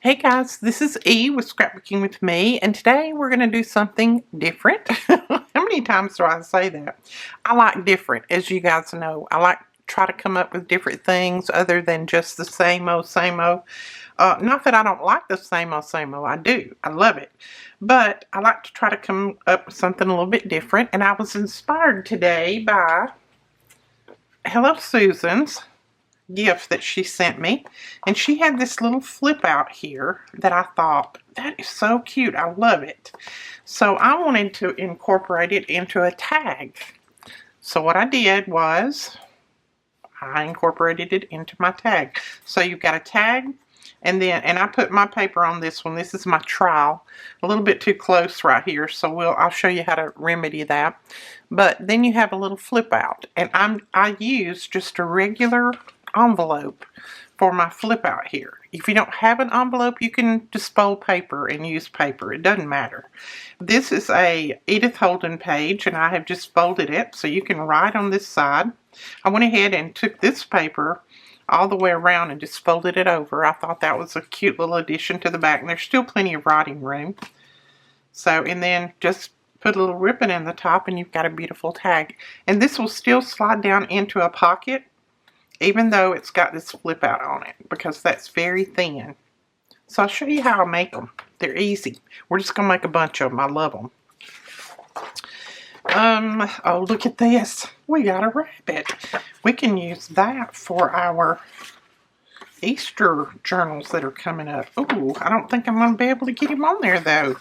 Hey guys, this is E with Scrapbooking with Me, and today we're going to do something different. How many times do I say that? I like different, as you guys know. I like to try to come up with different things other than just the same old, same old. Not that I don't like the same old, same old. I do. I love it. But I like to try to come up with something a little bit different, and I was inspired today by Hello Susan's gift that she sent me, and she had this little flip out here that I thought, that is so cute. I love it. So I wanted to incorporate it into a tag. So what I did was I incorporated it into my tag. So you've got a tag, and I put my paper on this one. This is my trowel, a little bit too close right here, so I'll show you how to remedy that. But then you have a little flip out, and I use just a regular envelope for my flip out here. If you don't have an envelope, you can just fold paper and use paper. It doesn't matter. This is a Edith Holden page, and I have just folded it so you can write on this side. I went ahead and took this paper all the way around and just folded it over. I thought that was a cute little addition to the back, and there's still plenty of writing room. So, and then just put a little ribbon in the top, and you've got a beautiful tag. And this will still slide down into a pocket, even though it's got this flip out on it, because that's very thin. So I'll show you how I make them. They're easy. We're just going to make a bunch of them. I love them. Oh, look at this. We got a rabbit. We can use that for our Easter journals that are coming up. Ooh, I don't think I'm going to be able to get him on there, though.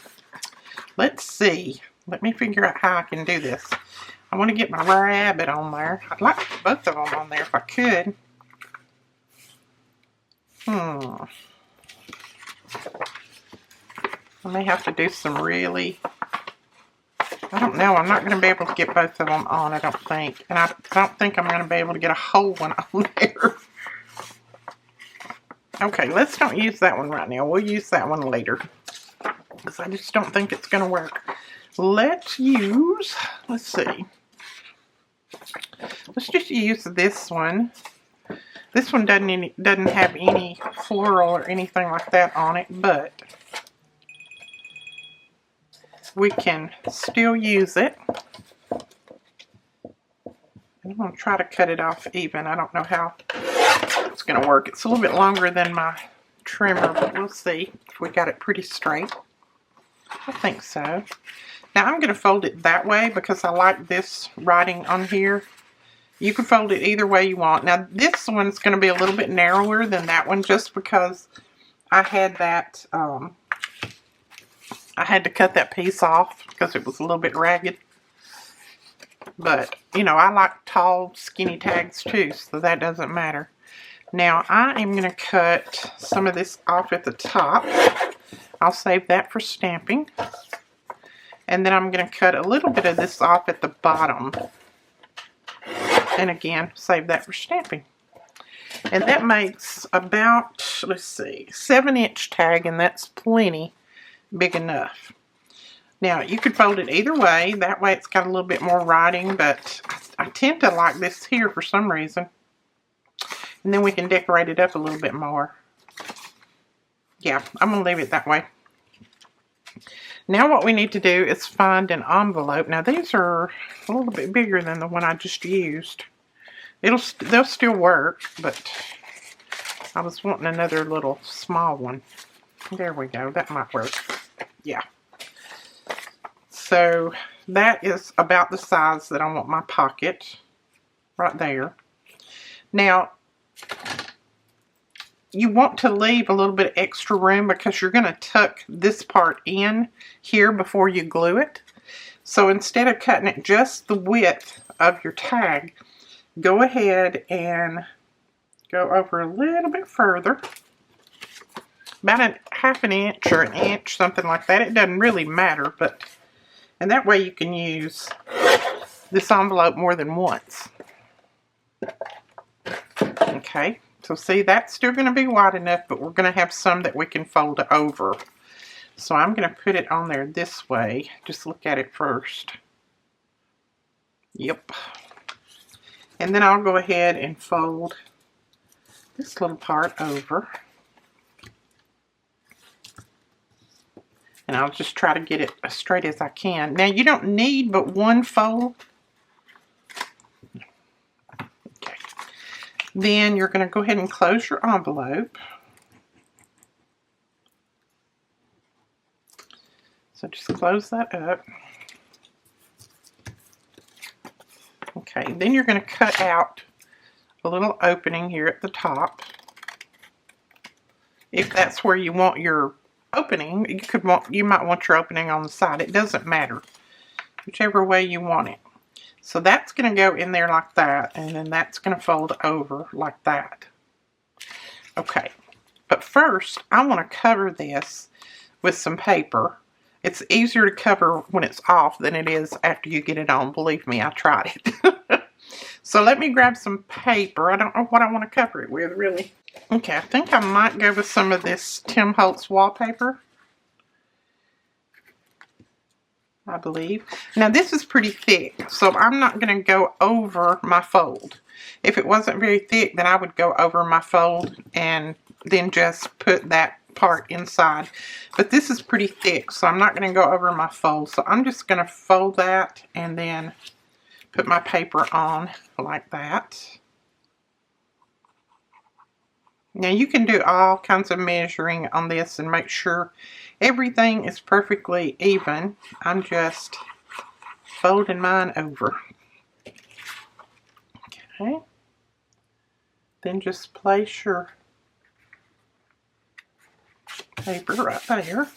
Let's see. Let me figure out how I can do this. I want to get my rabbit on there. I'd like to put both of them on there if I could. I may have to do some really... I don't know. I'm not going to be able to get both of them on, I don't think. And I don't think I'm going to be able to get a whole one on there. Okay, let's don't use that one right now. We'll use that one later, because I just don't think it's going to work. Let's see. Let's just use this one. This one doesn't have any floral or anything like that on it, but we can still use it. I'm going to try to cut it off even. I don't know how it's going to work. It's a little bit longer than my trimmer, but we'll see if we got it pretty straight. I think so. Now I'm going to fold it that way because I like this writing on here. You can fold it either way you want. Now this one's going to be a little bit narrower than that one, just because I had that, I had to cut that piece off because it was a little bit ragged. But, you know, I like tall, skinny tags too, so that doesn't matter. Now I am going to cut some of this off at the top. I'll save that for stamping. And then I'm going to cut a little bit of this off at the bottom. And again, save that for stamping. And that makes about, let's see, 7-inch tag, and that's plenty big enough. Now, you could fold it either way. That way it's got a little bit more writing, but I tend to like this here for some reason. And then we can decorate it up a little bit more. Yeah, I'm going to leave it that way. Now what we need to do is find an envelope. Now these are a little bit bigger than the one I just used. They'll still work, but I was wanting another little small one. There we go. That might work. Yeah. So that is about the size that I want my pocket. Right there. Now, you want to leave a little bit of extra room because you're going to tuck this part in here before you glue it. So instead of cutting it just the width of your tag, go ahead and go over a little bit further. About a half an inch or an inch, something like that. It doesn't really matter, and that way you can use this envelope more than once. Okay. So see, that's still going to be wide enough, but we're going to have some that we can fold over. So I'm going to put it on there this way. Just look at it first. Yep. And then I'll go ahead and fold this little part over. And I'll just try to get it as straight as I can. Now, you don't need but one fold. Okay. Then you're going to go ahead and close your envelope. So just close that up. Okay, then you're going to cut out a little opening here at the top. If that's where you want your opening, you might want your opening on the side. It doesn't matter, whichever way you want it. So that's going to go in there like that, and then that's going to fold over like that. Okay, but first I want to cover this with some paper. It's easier to cover when it's off than it is after you get it on. Believe me, I tried it. So let me grab some paper. I don't know what I want to cover it with, really. Okay, I think I might go with some of this Tim Holtz wallpaper. I believe. Now this is pretty thick, so I'm not going to go over my fold. If it wasn't very thick, then I would go over my fold and then just put that part inside. But this is pretty thick, so I'm not going to go over my fold. So I'm just going to fold that and then put my paper on like that. Now you can do all kinds of measuring on this and make sure everything is perfectly even. I'm just folding mine over. Okay. Then just place your paper right there.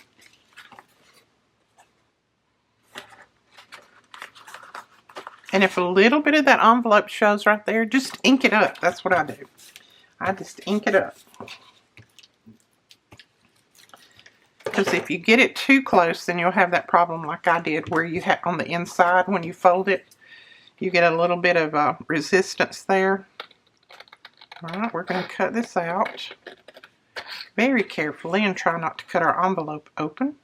And if a little bit of that envelope shows right there, just ink it up. That's what I do. I just ink it up. Because if you get it too close, then you'll have that problem like I did, where you have on the inside when you fold it, you get a little bit of resistance there. Alright, we're going to cut this out very carefully and try not to cut our envelope open.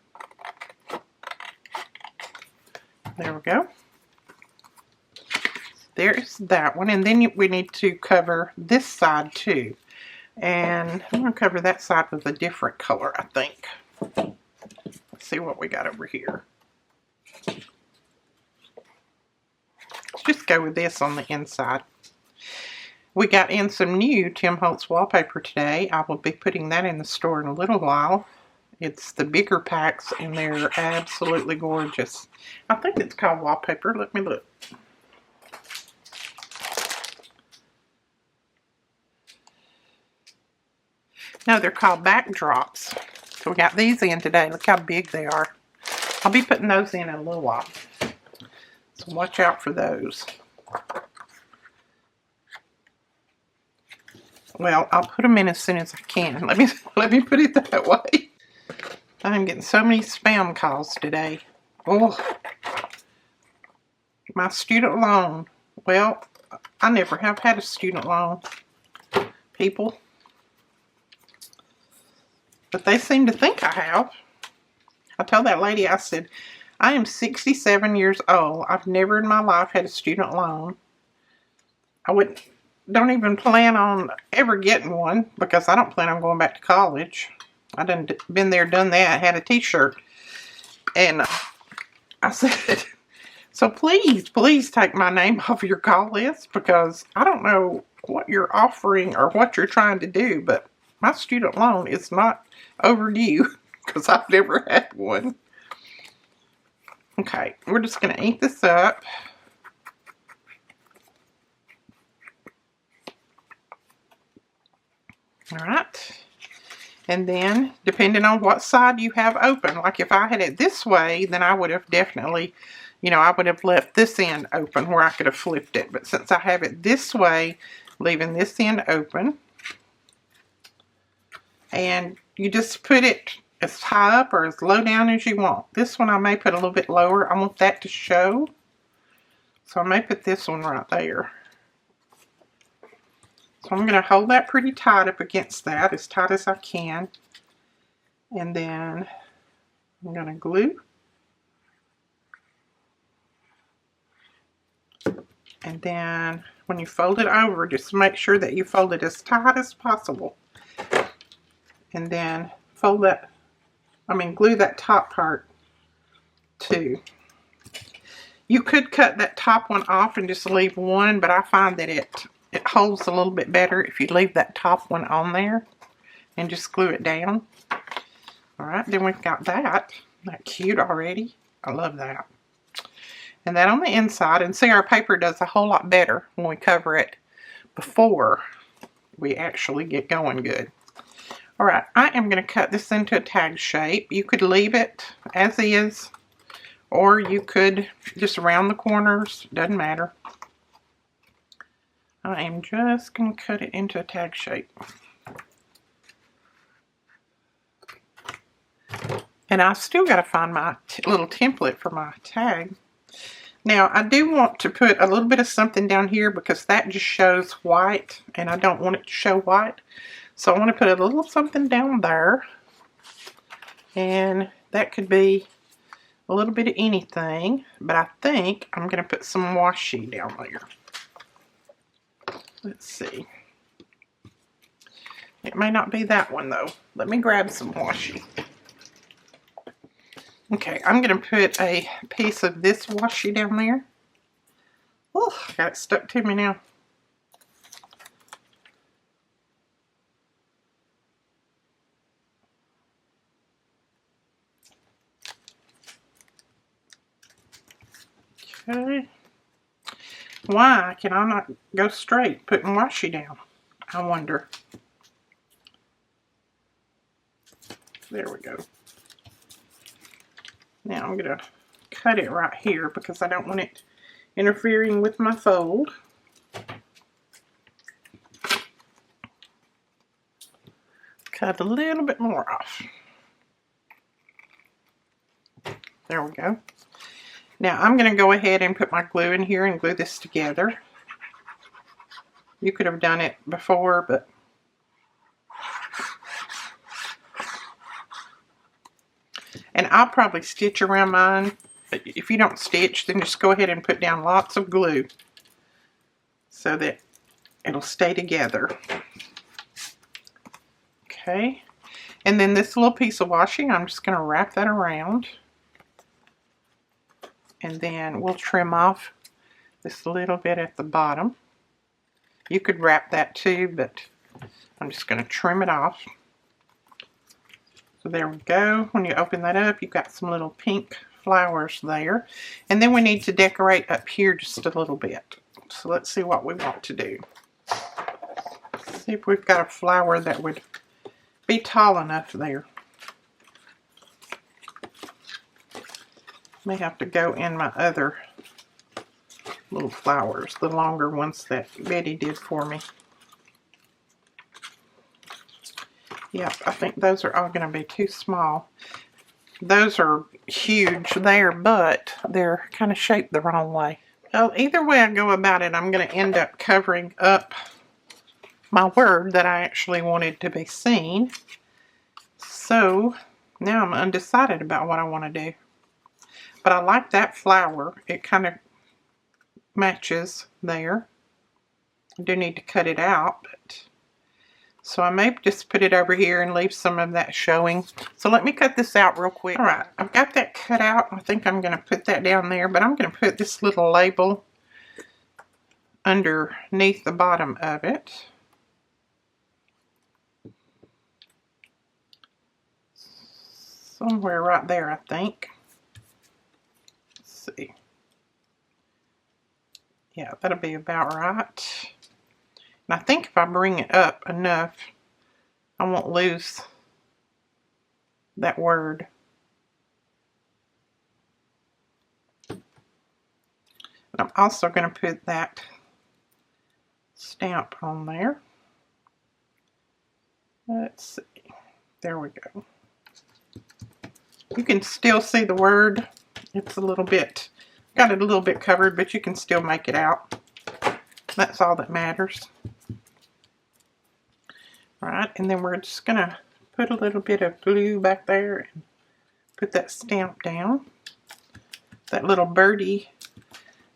There we go. There's that one, and then we need to cover this side too. And I'm going to cover that side with a different color, I think. Let's see what we got over here. Let's just go with this on the inside. We got in some new Tim Holtz wallpaper today. I will be putting that in the store in a little while. It's the bigger packs, and they're absolutely gorgeous. I think it's called wallpaper. Let me look. No, they're called backdrops. So we got these in today. Look how big they are. I'll be putting those in a little while. So watch out for those. Well, I'll put them in as soon as I can. Let me put it that way. I'm getting so many spam calls today. Oh, my student loan. Well, I never have had a student loan, people. But they seem to think I have. I told that lady, I said, I am 67 years old. I've never in my life had a student loan. I don't even plan on ever getting one because I don't plan on going back to college. I done been there, done that, had a t-shirt. And I said, so please take my name off your call list because I don't know what you're offering or what you're trying to do, but my student loan is not overdue because I've never had one. Okay, we're just going to ink this up. Alright. And then, depending on what side you have open, like if I had it this way, then I would have definitely, I would have left this end open where I could have flipped it. But since I have it this way, leaving this end open, and you just put it as high up or as low down as you want. This one I may put a little bit lower. I want that to show. So I may put this one right there. So I'm going to hold that pretty tight up against that, as tight as I can. And then I'm going to glue. And then when you fold it over, just make sure that you fold it as tight as possible. And then fold that glue that top part too. You could cut that top one off and just leave one, but I find that it holds a little bit better if you leave that top one on there and just glue it down. Alright, then we've got that. Isn't that cute already? I love that. And that on the inside, and see, our paper does a whole lot better when we cover it before we actually get going good. Alright, I am going to cut this into a tag shape. You could leave it as is, or you could just round the corners, doesn't matter. I am just going to cut it into a tag shape. And I've still got to find my little template for my tag. Now, I do want to put a little bit of something down here because that just shows white, and I don't want it to show white. So I want to put a little something down there. And that could be a little bit of anything, but I think I'm going to put some washi down there. Let's see. It may not be that one though. Let me grab some washi. Okay, I'm going to put a piece of this washi down there. Oh, I got it stuck to me now. Okay. Why can I not go straight putting washi down? I wonder. There we go. Now I'm going to cut it right here because I don't want it interfering with my fold. Cut a little bit more off. There we go. Now I'm going to go ahead and put my glue in here and glue this together. You could have done it before, but and I'll probably stitch around mine. But if you don't stitch, then just go ahead and put down lots of glue so that it'll stay together. Okay. And then this little piece of washi, I'm just going to wrap that around. And then we'll trim off this little bit at the bottom. You could wrap that too, but I'm just going to trim it off. So there we go. When you open that up, you've got some little pink flowers there. And then we need to decorate up here just a little bit. So let's see what we want to do. See if we've got a flower that would be tall enough there. May have to go in my other little flowers, the longer ones that Betty did for me. Yep, I think those are all going to be too small. Those are huge there, but they're kind of shaped the wrong way. Well, either way I go about it, I'm going to end up covering up my word that I actually wanted to be seen. So now I'm undecided about what I want to do. But I like that flower. It kind of matches there. I do need to cut it out, but so I may just put it over here and leave some of that showing. So let me cut this out real quick. Alright, I've got that cut out. I think I'm going to put that down there, but I'm going to put this little label underneath the bottom of it. Somewhere right there, I think. Let's see. Yeah, that'll be about right. And I think if I bring it up enough, I won't lose that word. And I'm also going to put that stamp on there. Let's see. There we go. You can still see the word. It's a little bit, got it a little bit covered, but you can still make it out. That's all that matters. Alright, and then we're just going to put a little bit of glue back there and put that stamp down. That little birdie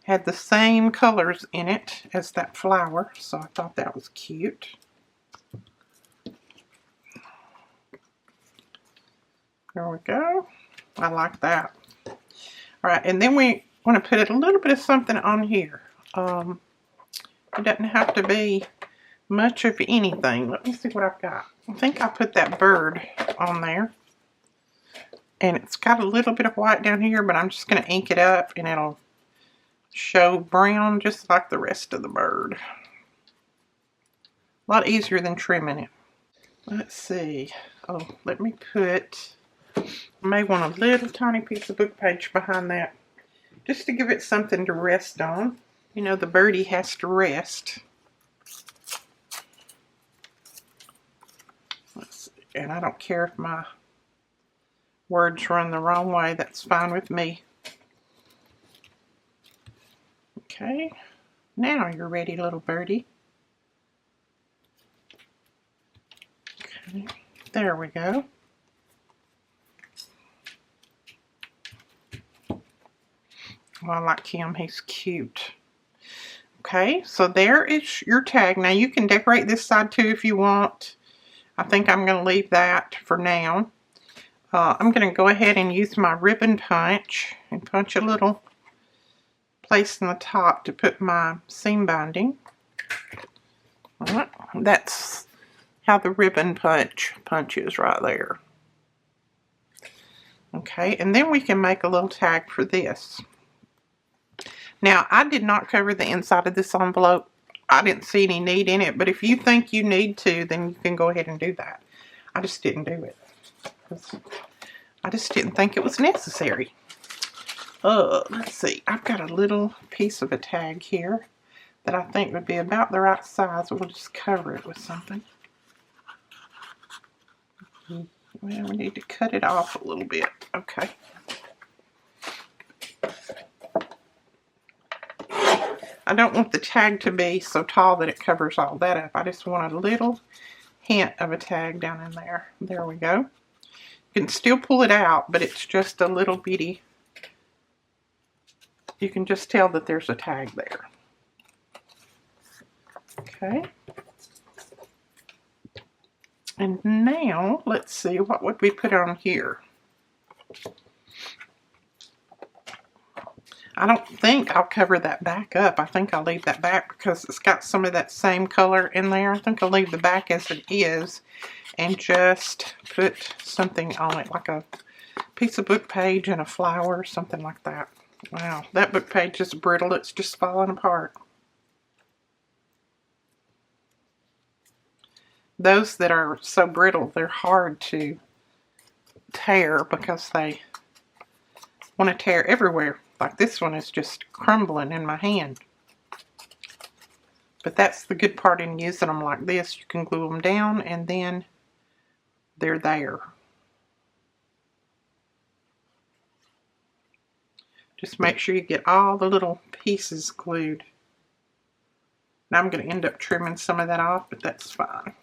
had the same colors in it as that flower, so I thought that was cute. There we go. I like that. All right, and then we want to put a little bit of something on here. It doesn't have to be much of anything. Let me see what I've got. I think I put that bird on there. And it's got a little bit of white down here, but I'm just going to ink it up and it'll show brown just like the rest of the bird. A lot easier than trimming it. Let's see. Oh, let me put, I may want a little tiny piece of book page behind that just to give it something to rest on. You know, the birdie has to rest. Let's see. And I don't care if my words run the wrong way. That's fine with me. Okay. Now you're ready, little birdie. Okay. There we go. Well, I like him. He's cute. Okay, so there is your tag. Now you can decorate this side too if you want. I think I'm going to leave that for now. I'm going to go ahead and use my ribbon punch and punch a little place in the top to put my seam binding. All right, that's how the ribbon punches right there. Okay, and then we can make a little tag for this. Now, I did not cover the inside of this envelope. I didn't see any need in it, but if you think you need to, then you can go ahead and do that. I just didn't do it. I just didn't think it was necessary. Let's see. I've got a little piece of a tag here that I think would be about the right size. We'll just cover it with something. Well, we need to cut it off a little bit. Okay. I don't want the tag to be so tall that it covers all that up. I just want a little hint of a tag down in there. There we go. You can still pull it out, but it's just a little bitty. You can just tell that there's a tag there. Okay. And now, let's see, what would we put on here? I don't think I'll cover that back up. I think I'll leave that back because it's got some of that same color in there. I think I'll leave the back as it is and just put something on it, like a piece of book page and a flower, something like that. Wow, that book page is brittle. It's just falling apart. Those that are so brittle, they're hard to tear because they want to tear everywhere. Like this one is just crumbling in my hand. But that's the good part in using them like this. You can glue them down and then they're there. Just make sure you get all the little pieces glued. Now I'm going to end up trimming some of that off, but that's fine.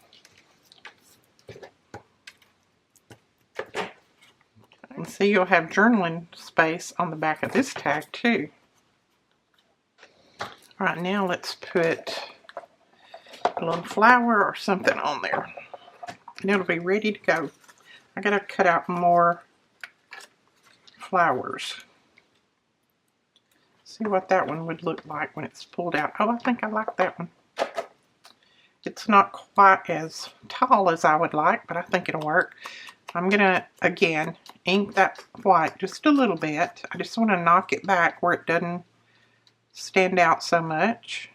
And see, you'll have journaling space on the back of this tag too. Alright, now let's put a little flower or something on there. And it'll be ready to go. I gotta cut out more flowers. See what that one would look like when it's pulled out. Oh, I think I like that one. It's not quite as tall as I would like, but I think it'll work. I'm going to, again, ink that white just a little bit. I just want to knock it back where it doesn't stand out so much.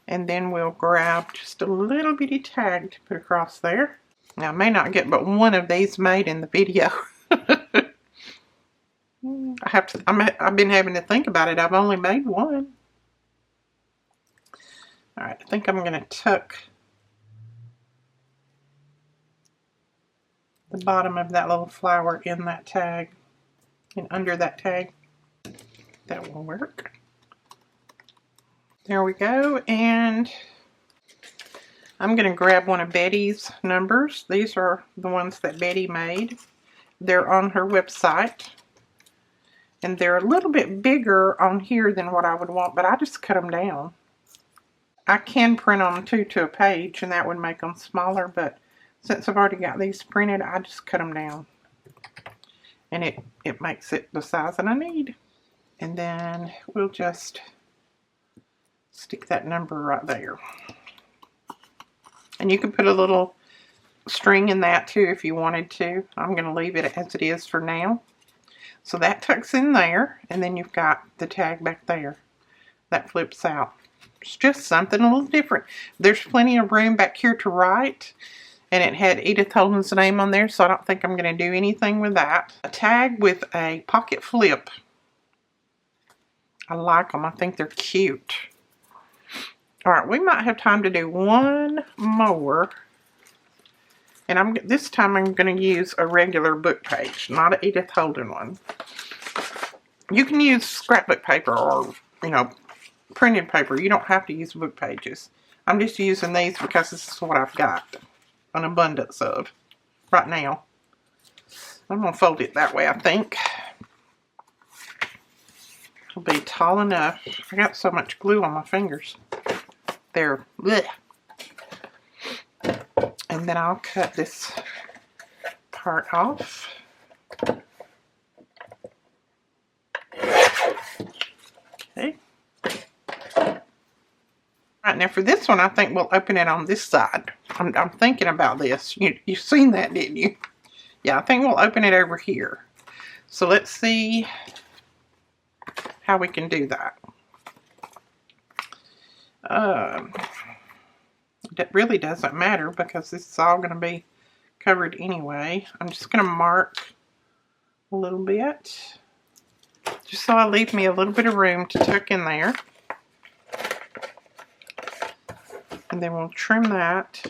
And then we'll grab just a little bitty tag to put across there. Now, I may not get but one of these made in the video. I've been having to think about it. I've only made one. Alright, I think I'm going to tuck the bottom of that little flower in that tag and under that tag. That will work. There we go, and I'm going to grab one of Betty's numbers. These are the ones that Betty made. They're on her website, and they're a little bit bigger on here than what I would want, but I just cut them down. I can print them too to a page, and that would make them smaller, but since I've already got these printed, I just cut them down. And it makes it the size that I need. And then we'll just stick that number right there. And you can put a little string in that too if you wanted to. I'm going to leave it as it is for now. So that tucks in there, and then you've got the tag back there. That flips out. It's just something a little different. There's plenty of room back here to write, and it had Edith Holden's name on there, so I don't think I'm going to do anything with that. A tag with a pocket flip. I like them. I think they're cute. Alright, we might have time to do one more. And this time I'm going to use a regular book page, not an Edith Holden one. You can use scrapbook paper or, printed paper. You don't have to use book pages. I'm just using these because this is what I've got an abundance of right now. I'm going to fold it that way, I think. It'll be tall enough. I got so much glue on my fingers. There. Blech. And then I'll cut this part off. Okay. Right, now for this one, I think we'll open it on this side. I'm thinking about this. You've seen that, didn't you? Yeah, I think we'll open it over here. So let's see how we can do that. That really doesn't matter because this is all going to be covered anyway. I'm just going to mark a little bit, just so I leave me a little bit of room to tuck in there. And then we'll trim that.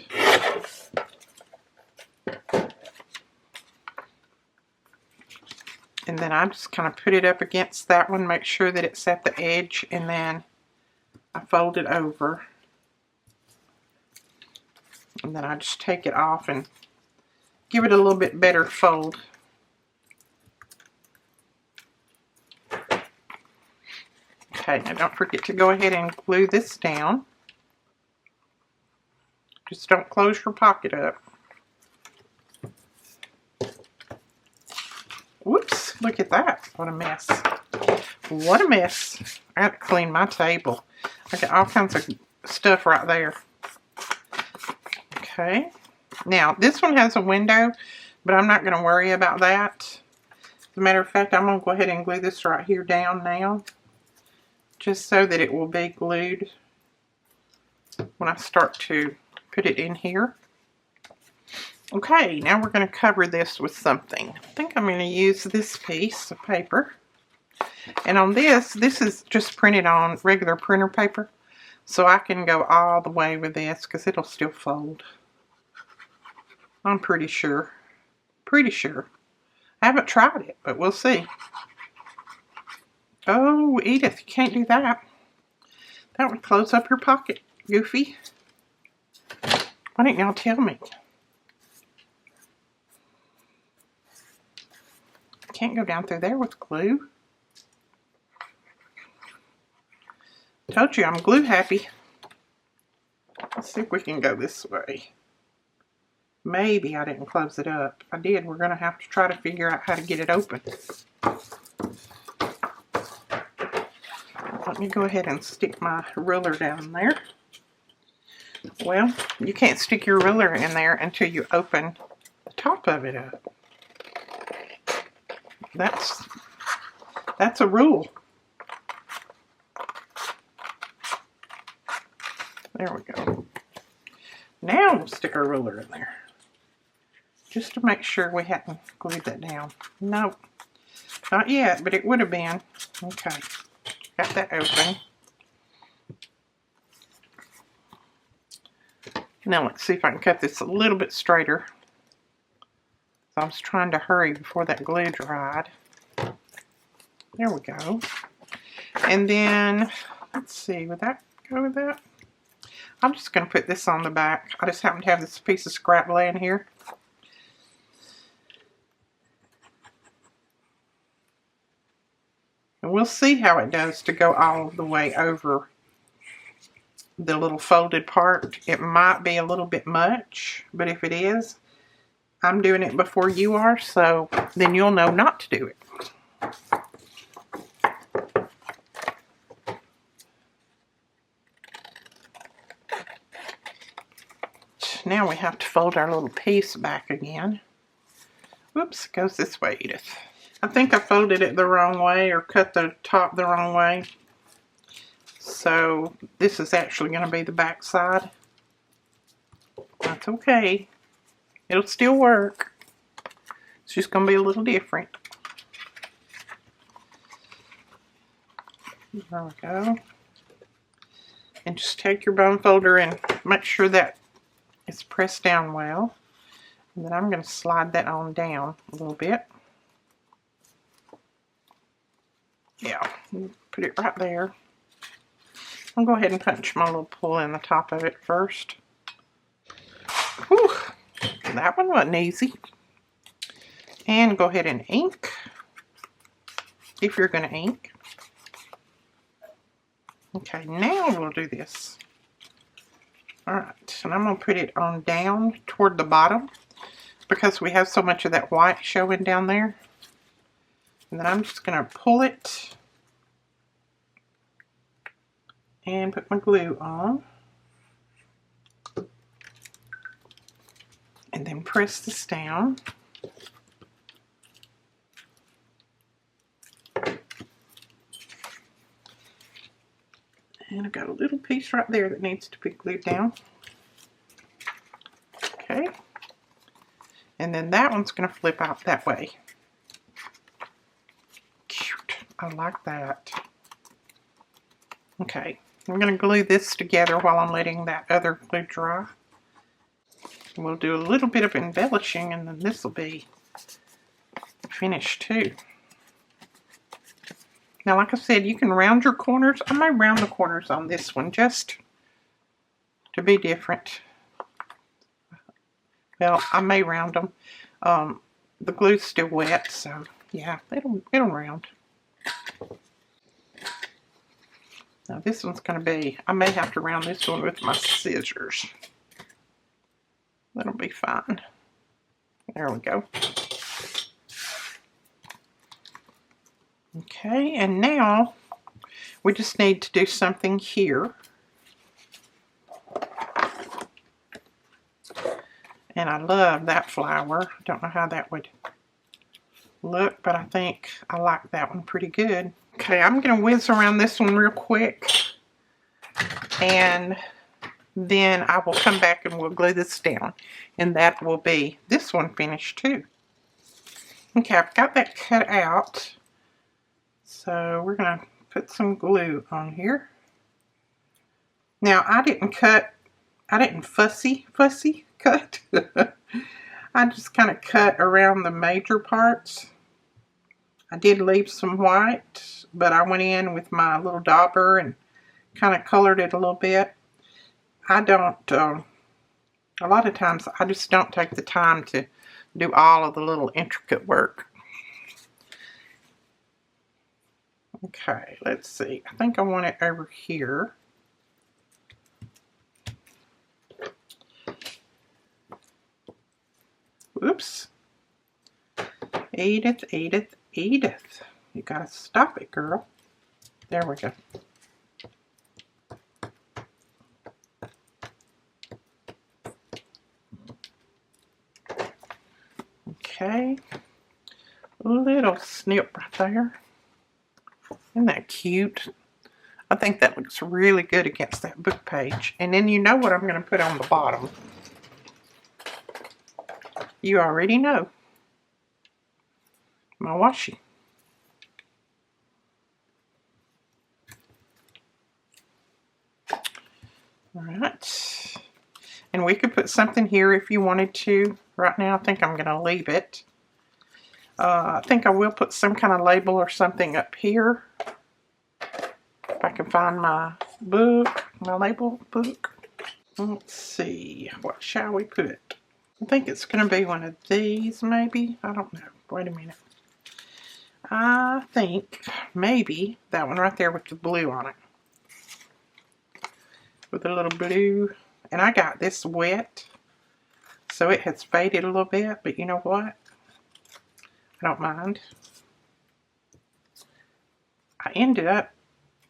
And then I just kind of put it up against that one, make sure that it's at the edge, and then I fold it over. And then I just take it off and give it a little bit better fold. Okay, now don't forget to go ahead and glue this down. Just don't close your pocket up. Whoops, look at that. What a mess. What a mess. I have to clean my table. I got all kinds of stuff right there. Okay. Now, this one has a window, but I'm not going to worry about that. As a matter of fact, I'm going to go ahead and glue this right here down now, just so that it will be glued when I start to put it in here. Okay, now we're going to cover this with something. I think I'm going to use this piece of paper. And on this is just printed on regular printer paper. So I can go all the way with this because it'll still fold. I'm pretty sure. Pretty sure. I haven't tried it, but we'll see. Oh, Edith, you can't do that. That would close up your pocket, Goofy. Why didn't y'all tell me? Can't go down through there with glue. Told you I'm glue happy. Let's see if we can go this way. Maybe I didn't close it up. If I did, we're going to have to try to figure out how to get it open. Let me go ahead and stick my ruler down there. Well, you can't stick your ruler in there until you open the top of it up. That's a rule. There we go. Now we'll stick our ruler in there. Just to make sure we hadn't glued that down. Nope. Not yet, but it would have been. Okay. Got that open. Now let's see if I can cut this a little bit straighter. So I was trying to hurry before that glue dried. There we go. And then, let's see, would that go with that? I'm just going to put this on the back. I just happen to have this piece of scrap laying here. And we'll see how it does to go all the way over the little folded part. It might be a little bit much, but if it is, I'm doing it before you are, so then you'll know not to do it. Now we have to fold our little piece back again. Whoops, it goes this way, Edith. I think I folded it the wrong way or cut the top the wrong way. So this is actually going to be the back side. That's okay. It'll still work. It's just going to be a little different. There we go. And just take your bone folder and make sure that it's pressed down well. And then I'm going to slide that on down a little bit. Yeah, put it right there. I'll go ahead and punch my little pull in the top of it first. Whew, that one wasn't easy. And go ahead and ink, if you're going to ink. Okay, now we'll do this. Alright, and I'm going to put it on down toward the bottom because we have so much of that white showing down there. And then I'm just going to pull it and put my glue on. And then press this down. And I've got a little piece right there that needs to be glued down. Okay. And then that one's going to flip out that way. Cute. I like that. Okay. I'm going to glue this together while I'm letting that other glue dry. We'll do a little bit of embellishing and then this will be finished too. Now, like I said, you can round your corners. I may round the corners on this one just to be different. Well, I may round them. The glue's still wet, so yeah, it'll round. Now, this one's going to be, I may have to round this one with my scissors. That'll be fine. There we go. Okay, and now we just need to do something here. And I love that flower. I don't know how that would look, but I think I like that one pretty good. Okay, I'm going to whiz around this one real quick. And then I will come back and we'll glue this down. And that will be this one finished too. Okay, I've got that cut out. So we're going to put some glue on here. Now I didn't fussy cut. I just kind of cut around the major parts. I did leave some white, but I went in with my little dauber and kind of colored it a little bit. I don't, a lot of times I just don't take the time to do all of the little intricate work. Okay, let's see. I think I want it over here. Oops. Edith, Edith, Edith. You gotta stop it, girl. There we go. Okay. A little snip right there. Isn't that cute? I think that looks really good against that book page. And then you know what I'm going to put on the bottom. You already know. My washi. Alright. And we could put something here if you wanted to. Right now I think I'm going to leave it. I think I will put some kind of label or something up here. If I can find my book, my label book. Let's see, what shall we put? I think it's going to be one of these maybe. I don't know. Wait a minute. I think maybe that one right there with the blue on it. with a little blue. And I got this wet, so it has faded a little bit, but you know what? I don't mind. I ended up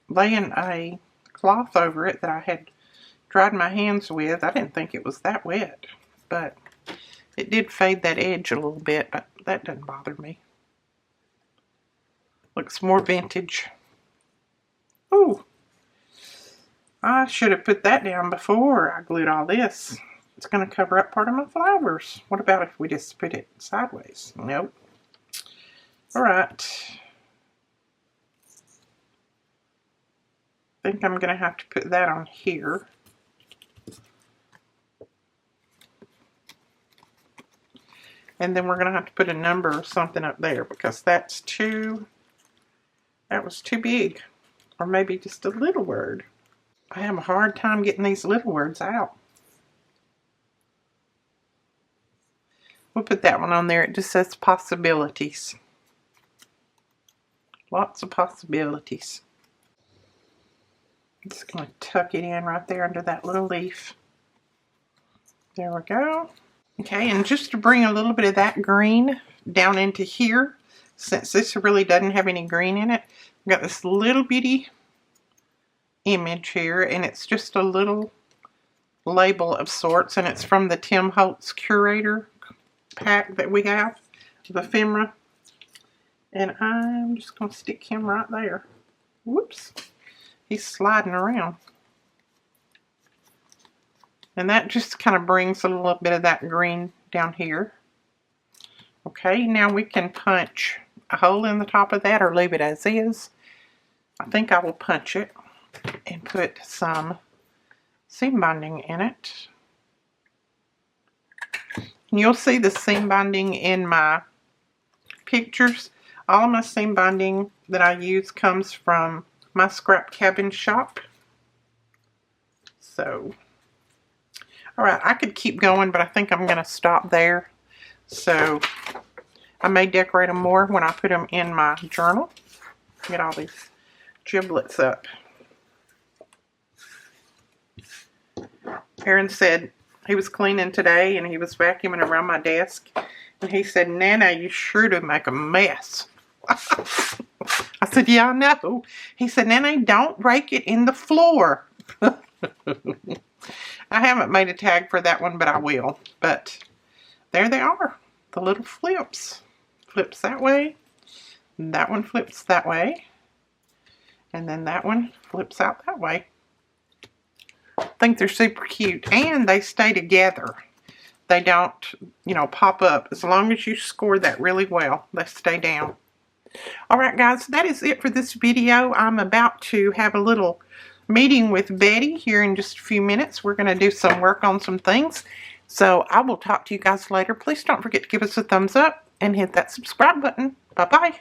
laying a cloth over it that I had dried my hands with. I didn't think it was that wet, but it did fade that edge a little bit, but that doesn't bother me. Looks more vintage. Ooh, I should have put that down before I glued all this. It's going to cover up part of my flowers. What about if we just put it sideways? Nope. Alright. I think I'm going to have to put that on here. And then we're going to have to put a number or something up there because that was too big. Or maybe just a little word. I have a hard time getting these little words out. We'll put that one on there. It just says possibilities. Lots of possibilities. I'm just going to tuck it in right there under that little leaf. There we go. Okay, and just to bring a little bit of that green down into here, since this really doesn't have any green in it, I've got this little bitty image here, and it's just a little label of sorts, and it's from the Tim Holtz Curator pack that we have of ephemera. And I'm just going to stick him right there. Whoops. He's sliding around. And that just kind of brings a little bit of that green down here. Okay, now we can punch a hole in the top of that or leave it as is. I think I will punch it and put some seam binding in it. And you'll see the seam binding in my pictures. All of my seam binding that I use comes from my scrap cabin shop. So, alright, I could keep going, but I think I'm going to stop there. So, I may decorate them more when I put them in my journal. Get all these giblets up. Aaron said he was cleaning today and he was vacuuming around my desk. And he said, Nana, you sure do make a mess. I said, yeah, I know. He said, Nana, don't rake it in the floor. I haven't made a tag for that one, but I will. But there they are. The little flips. Flips that way. That one flips that way. And then that one flips out that way. I think they're super cute. And they stay together. They don't, pop up. As long as you score that really well, they stay down. Alright guys, that is it for this video. I'm about to have a little meeting with Betty here in just a few minutes. We're going to do some work on some things. So I will talk to you guys later. Please don't forget to give us a thumbs up and hit that subscribe button. Bye-bye.